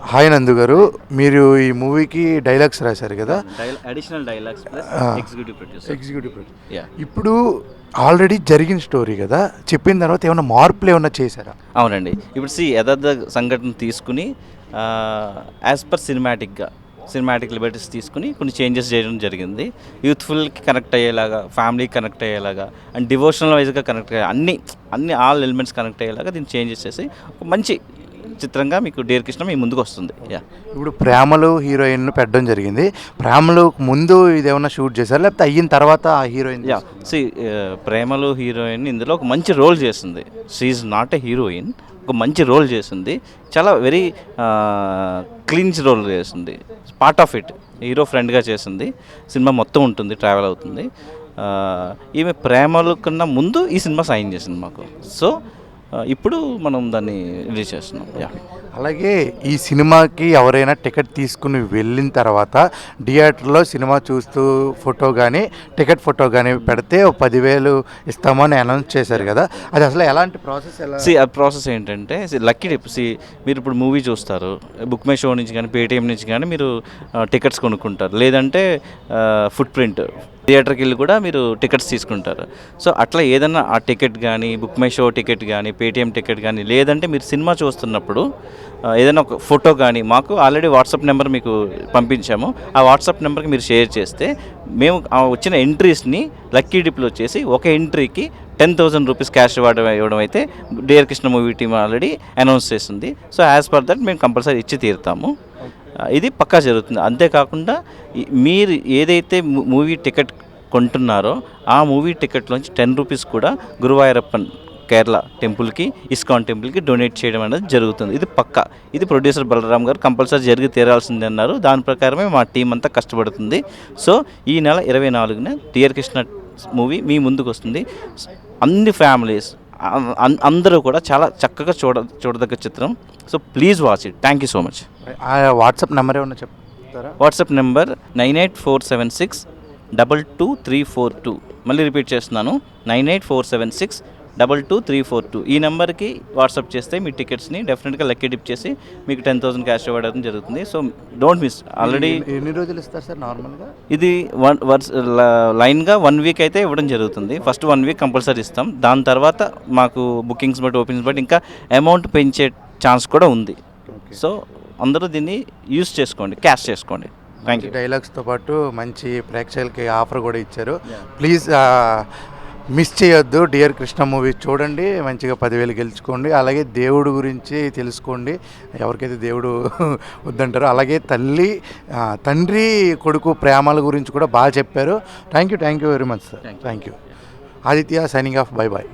Hi నందు గారు, మీరు ఈ మూవీకి డైలాగ్స్ రాశారు కదా? Additional dialogues plus executive producer. Executive producer. Yeah, ఇప్పుడు ఆల్రెడీ జరిగిన స్టోరీ కదా, చెప్పిన తర్వాత ఏమైనా మార్పులు ఏమైనా చేశారా? అవునండి. ఇప్పుడు యథార్థ సంఘటన తీసుకుని యాజ్ పర్ సినిమాటిక్ లిబర్టీస్ తీసుకుని కొన్ని చేంజెస్ చేయడం జరిగింది. యూత్ఫుల్కి కనెక్ట్ అయ్యేలాగా, ఫ్యామిలీకి కనెక్ట్ అయ్యేలాగా అండ్ డివోషనల్ వైజ్గా కనెక్ట్ అయ్యే అన్ని ఆల్ ఎలిమెంట్స్ కనెక్ట్ అయ్యేలాగా దీన్ని చేంజెస్ చేసి ఒక మంచి చిత్రంగా మీకు డియర్ కృష్ణ మీ ముందుకు వస్తుంది. యా, ఇప్పుడు ప్రేమలు హీరోయిన్ పెట్టడం జరిగింది. ప్రేమలు ముందు ఇదేమన్నా షూట్ చేశారు, లేకపోతే అయిన తర్వాత ఆ హీరోయిన్? యా, ప్రేమలు హీరోయిన్ ఇందులో ఒక మంచి రోల్ చేస్తుంది. She is not a heroine, ఒక మంచి రోల్ చేస్తుంది. చాలా వెరీ క్లీన్స్ రోల్ చేస్తుంది. పార్ట్ ఆఫ్ ఇట్ హీరో ఫ్రెండ్గా చేసింది. సినిమా మొత్తం ఉంటుంది, ట్రావెల్ అవుతుంది. ఈమె ప్రేమల కన్నా ముందు ఈ సినిమా సైన్ చేసింది మాకు. సో ఇప్పుడు మనం దాన్ని రిలీజ్ చేస్తున్నాం. యా, అలాగే ఈ సినిమాకి ఎవరైనా టికెట్ తీసుకుని వెళ్ళిన తర్వాత థియేటర్లో సినిమా చూస్తూ ఫోటో కానీ టికెట్ ఫోటో కానీ పెడితే 10,000 ఇస్తామని అనౌన్స్ చేశారు కదా, అది అసలు ఎలాంటి ప్రాసెస్? ఆ ప్రాసెస్ ఏంటంటే లక్కీ డిప్. మీరు ఇప్పుడు మూవీ చూస్తారు, బుక్ మై షో నుంచి కానీ పేటిఎం నుంచి కానీ మీరు టికెట్స్ కొనుక్కుంటారు, లేదంటే ఫుట్ ప్రింట్ థియేటర్కి వెళ్ళి కూడా మీరు టికెట్స్ తీసుకుంటారు. సో అట్లా ఏదన్నా ఆ టికెట్ కానీ, బుక్ మై షో టికెట్ కానీ, పేటిఎం టికెట్ కానీ, లేదంటే మీరు సినిమా చూస్తున్నప్పుడు ఏదైనా ఒక ఫోటో కానీ మాకు ఆల్రెడీ వాట్సాప్ నెంబర్ మీకు పంపించాము. ఆ వాట్సాప్ నెంబర్కి మీరు షేర్ చేస్తే మేము వచ్చిన ఎంట్రీస్ని లక్కీ డిప్లో వచ్చేసి ఒక ఎంట్రీకి 10,000 రూపీస్ క్యాష్ ఇవ్వడం అయితే dear Krishna movie team already announce చేసింది. సో యాజ్ పర్ దట్ మేము కంపల్సరీ ఇచ్చి తీరుతాము. ఇది పక్కా జరుగుతుంది. అంతేకాకుండా మీరు ఏదైతే మూవీ టికెట్ కొంటున్నారో ఆ మూవీ టికెట్లోంచి 10 రూపీస్ కూడా గురువాయూరప్పన్ కేరళ టెంపుల్కి, ఇస్కాన్ టెంపుల్కి డొనేట్ చేయడం అనేది జరుగుతుంది. ఇది పక్కా. ఇది ప్రొడ్యూసర్ బలరామ్ గారు కంపల్సరీ జరిగి తీరాల్సింది అన్నారు. దాని ప్రకారమే మా టీం అంతా కష్టపడుతుంది. సో ఈ నెల 24న డియర్ కృష్ణ మూవీ మీ ముందుకు వస్తుంది. అన్ని ఫ్యామిలీస్ అందరూ కూడా చాలా చక్కగా చూడదగ్గ చిత్రం. So please watch it. Thank you so much. WhatsApp number ఏమన్నా చెప్తారా? WhatsApp number 9847622342. మళ్ళీ రిపీట్ చేస్తున్నాను, 9847622342. ఈ నెంబర్కి వాట్సాప్ చేస్తే మీ టికెట్స్ని డెఫినెట్గా లక్కీ డిప్ చేసి మీకు 10,000 క్యాష్ ఇవ్వడం జరుగుతుంది. So don't miss. ఆల్రెడీ ఎన్ని రోజులు ఇస్తారు సార్ నార్మల్గా? ఇది లైన్గా 1 వీక్ అయితే ఇవ్వడం జరుగుతుంది. ఫస్ట్ 1 వీక్ కంపల్సరీ ఇస్తాం. దాని తర్వాత మాకు బుకింగ్స్ బట్టి, ఓపెనింగ్స్ బట్టి ఇంకా అమౌంట్ పెంచే ఛాన్స్ కూడా ఉంది. సో అందరూ దీన్ని యూజ్ చేసుకోండి, క్యాష్ చేసుకోండి. Thank you. డైలాగ్స్తో పాటు మంచి ప్రేక్షకులకి ఆఫర్ కూడా ఇచ్చారు. ప్లీజ్ మిస్ చేయొద్దు. డియర్ కృష్ణ మూవీ చూడండి, మంచిగా 10,000 గెలుచుకోండి. అలాగే దేవుడు గురించి తెలుసుకోండి, ఎవరికైతే దేవుడు వద్దంటారో. అలాగే తండ్రి కొడుకు ప్రేమల గురించి కూడా బాగా చెప్పారు. Thank you very much sir. Thank you. Aditya signing off. Bye bye.